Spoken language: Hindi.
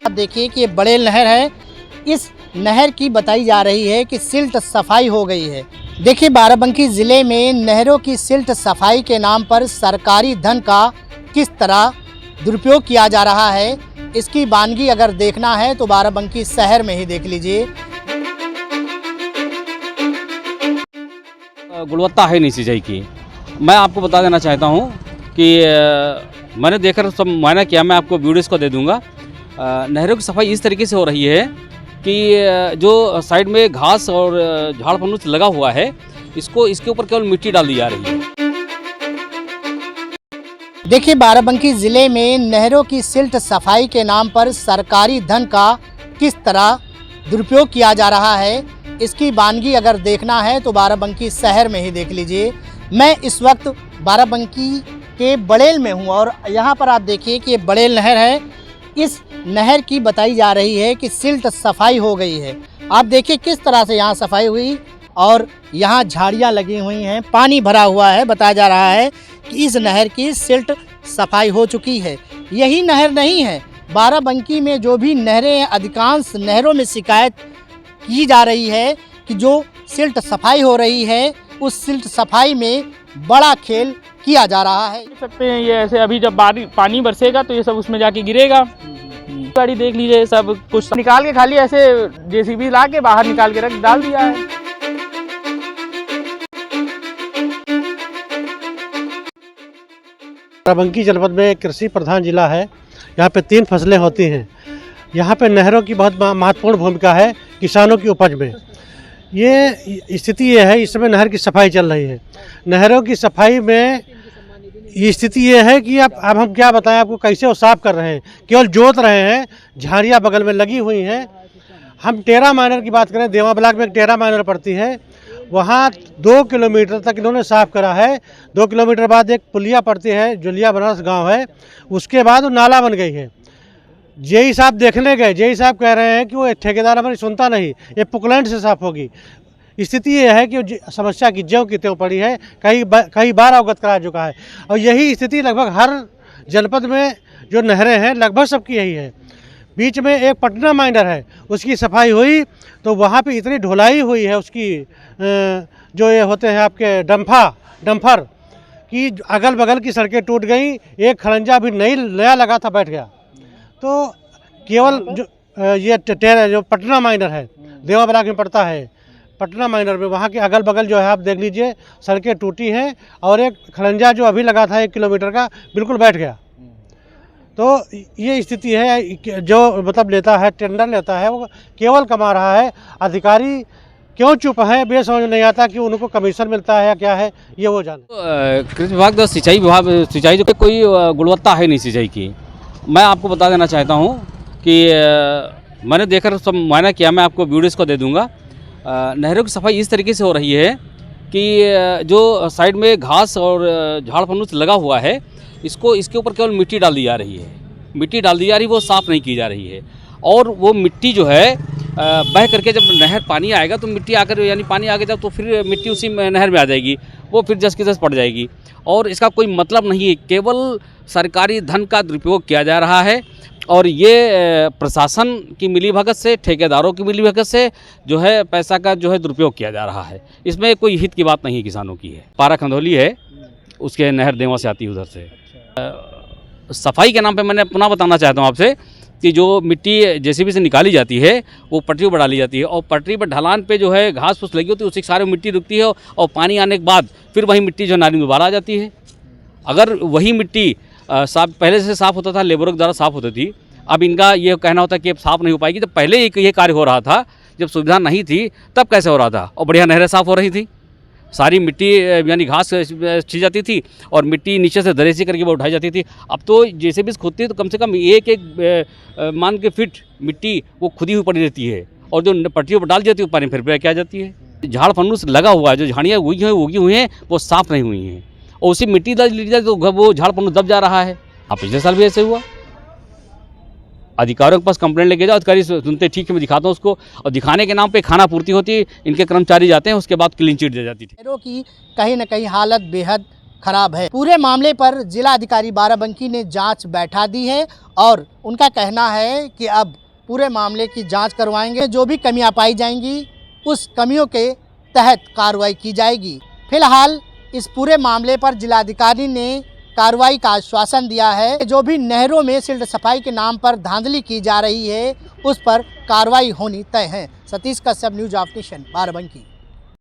आप देखिए कि ये बड़ेल नहर है। इस नहर की बताई जा रही है कि सिल्ट सफाई हो गई है। देखिए बाराबंकी ज़िले में नहरों की सिल्ट सफाई के नाम पर सरकारी धन का किस तरह दुरुपयोग किया जा रहा है, इसकी वानगी अगर देखना है तो बाराबंकी शहर में ही देख लीजिए। गुणवत्ता है नहीं सिंचाई की। मैं आपको बता देना चाहता हूँ कि मैंने देखकर सब मुआयना किया, मैं आपको वीडियोज़ को दे दूँगा। नहरों की सफाई इस तरीके से हो रही है कि जो साइड में घास और झाड़ फूस लगा हुआ है, इसके ऊपर केवल मिट्टी डाल दी जा रही है। देखिए बाराबंकी ज़िले में नहरों की सिल्ट सफाई के नाम पर सरकारी धन का किस तरह दुरुपयोग किया जा रहा है, इसकी वानगी अगर देखना है तो बाराबंकी शहर में ही देख लीजिए। मैं इस वक्त बाराबंकी के बड़ेल में हूँ और यहाँ पर आप देखिए कि ये बड़ेल नहर है। इस नहर की बताई जा रही है कि सिल्ट सफाई हो गई है। आप देखिए किस तरह से यहाँ सफाई हुई और यहाँ झाड़ियाँ लगी हुई हैं, पानी भरा हुआ है। बताया जा रहा है कि इस नहर की सिल्ट सफाई हो चुकी है। यही नहर नहीं है, बाराबंकी में जो भी नहरें हैं, अधिकांश नहरों में शिकायत की जा रही है कि जो सिल्ट सफाई हो रही है, उस सिल्ट सफाई में बड़ा खेल किया जा रहा है। सकते हैं ये ऐसे, अभी जब पानी बरसेगा तो ये सब उसमें जाके गिरेगा। गाड़ी देख लीजिए, सब कुछ निकाल के खाली ऐसे जेसीबी ला के बाहर निकाल के रख डाल दिया है। बाराबंकी जनपद में कृषि प्रधान जिला है। यहाँ पे 3 फसलें होती हैं। यहाँ पे नहरों की बहुत महत्वपूर्ण भूमिका है किसानों की उपज में। ये स्थिति ये है, इस समय नहर की सफाई चल रही है। नहरों की सफाई में ये स्थिति ये है कि अब हम क्या बताएं आपको, कैसे वो साफ़ कर रहे हैं, केवल जोत रहे हैं। झाड़ियाँ बगल में लगी हुई हैं। हम टेरा माइनर की बात करें, देवा ब्लॉक में एक टेरा माइनर पड़ती है, वहाँ 2 किलोमीटर तक इन्होंने साफ़ करा है। 2 किलोमीटर बाद एक पुलिया पड़ती है, जुलिया बनारस गाँव है, उसके बाद वो नाला बन गई है। जेई साहब देखने गए, जेई साहब कह रहे हैं कि वो ठेकेदार हमारी सुनता नहीं, ये पुकलैंड से साफ़ होगी। स्थिति ये है कि समस्या की ज्यों की त्यों पड़ी है, कई बार अवगत करा चुका है। और यही स्थिति लगभग हर जनपद में जो नहरें हैं लगभग सबकी यही है। बीच में एक पटना माइनर है, उसकी सफाई हुई तो वहाँ पे इतनी ढुलाई हुई है उसकी, जो ये होते हैं आपके डम्फर कि अगल बगल की सड़कें टूट गई। एक खड़ंजा भी नया लगा था, बैठ गया। तो केवल जो पटना माइनर है, देवा ब्लॉक में पड़ता है, पटना माइनर में वहाँ के अगल बगल जो है आप देख लीजिए, सड़कें टूटी हैं और एक खड़ंजा जो अभी लगा था 1 किलोमीटर का, बिल्कुल बैठ गया। तो ये स्थिति है। जो मतलब लेता है, टेंडर लेता है, वो केवल कमा रहा है। अधिकारी क्यों चुप है, बे समझ नहीं आता कि उनको कमीशन मिलता है या क्या है, ये वो जाने। कृषि विभाग, सिंचाई जो कोई गुणवत्ता है नहीं सिंचाई की। मैं आपको बता देना चाहता हूँ कि मैंने देखकर सब मुआयना किया, मैं आपको वीडियोज़ को दे दूँगा। नहरों की सफाई इस तरीके से हो रही है कि जो साइड में घास और झाड़ फूस लगा हुआ है, इसके ऊपर केवल मिट्टी डाल दी जा रही है। मिट्टी डाल दी जा रही है, वो साफ़ नहीं की जा रही है। और वो मिट्टी जो है बह करके जब नहर पानी आएगा तो मिट्टी आकर, यानी पानी आगे जब तो फिर मिट्टी उसी नहर में आ जाएगी, वो फिर जस की जस पड़ जाएगी। और इसका कोई मतलब नहीं है, केवल सरकारी धन का दुरुपयोग किया जा रहा है। और ये प्रशासन की मिलीभगत से, ठेकेदारों की मिलीभगत से जो है पैसा का जो है दुरुपयोग किया जा रहा है। इसमें कोई हित की बात नहीं है, किसानों की है। पारा खंदौली है, उसके नहर देवा से आती है उधर से। सफाई के नाम पे मैंने पुनः बताना चाहता हूँ आपसे कि जो मिट्टी जेसीबी से निकाली जाती है वो पटरी पर डाली जाती है, और पटरी पर ढलान पे जो है घास फूस लगी होती है, उससे सारी मिट्टी रुकती है और पानी आने के बाद फिर वही मिट्टी जो नाली में दोबारा आ जाती है। अगर वही मिट्टी पहले से साफ़ होता था, लेबरों के द्वारा साफ़ होती थी, अब इनका ये कहना होता है कि अब साफ़ नहीं हो पाएगी। जब पहले ये कार्य हो रहा था, जब सुविधा नहीं थी, तब कैसे हो रहा था और बढ़िया नहरें साफ़ हो रही थी। सारी मिट्टी यानी घास छिड़ जाती थी और मिट्टी नीचे से दरेसी करके वो उठाई जाती थी। अब तो जैसे भी खुदती है तो कम से कम एक मान के फिट मिट्टी वो खुदी हुई पड़ी रहती है, और जो पट्टियों पर डाल जाती है पानी फिर क्या जाती है। झाड़ फूस लगा हुआ है, जो झाड़ियाँ उगी हुई हैं वो साफ़ नहीं हुई हैं, और उसी मिट्टी डाल ली जाए तो वो झाड़ फूस दब जा रहा है। अब पिछले साल भी ऐसे हुआ। अधिकारियों के पास कंप्लेंट लेके जाओ, अधिकारी सुनते ठीक है, मैं दिखाता हूँ उसको, और दिखाने के नाम पे खाना पूर्ति होती है, इनके कर्मचारी जाते हैं, उसके बाद क्लीन चिट दे जाती थी। नहरों की कहीं न कहीं हालत बेहद खराब है। पूरे मामले पर जिला अधिकारी बाराबंकी ने जांच बैठा दी है और उनका कहना है कि अब पूरे मामले की जांच करवाएंगे, जो भी कमियां पाई जाएंगी उस कमियों के तहत कार्रवाई की जाएगी। फिलहाल इस पूरे मामले पर जिलाधिकारी ने कार्रवाई का आश्वासन दिया है। जो भी नहरों में सिल्ट सफाई के नाम पर धांधली की जा रही है उस पर कार्रवाई होनी तय है। Satish Kashyap, news of nation, Barabanki.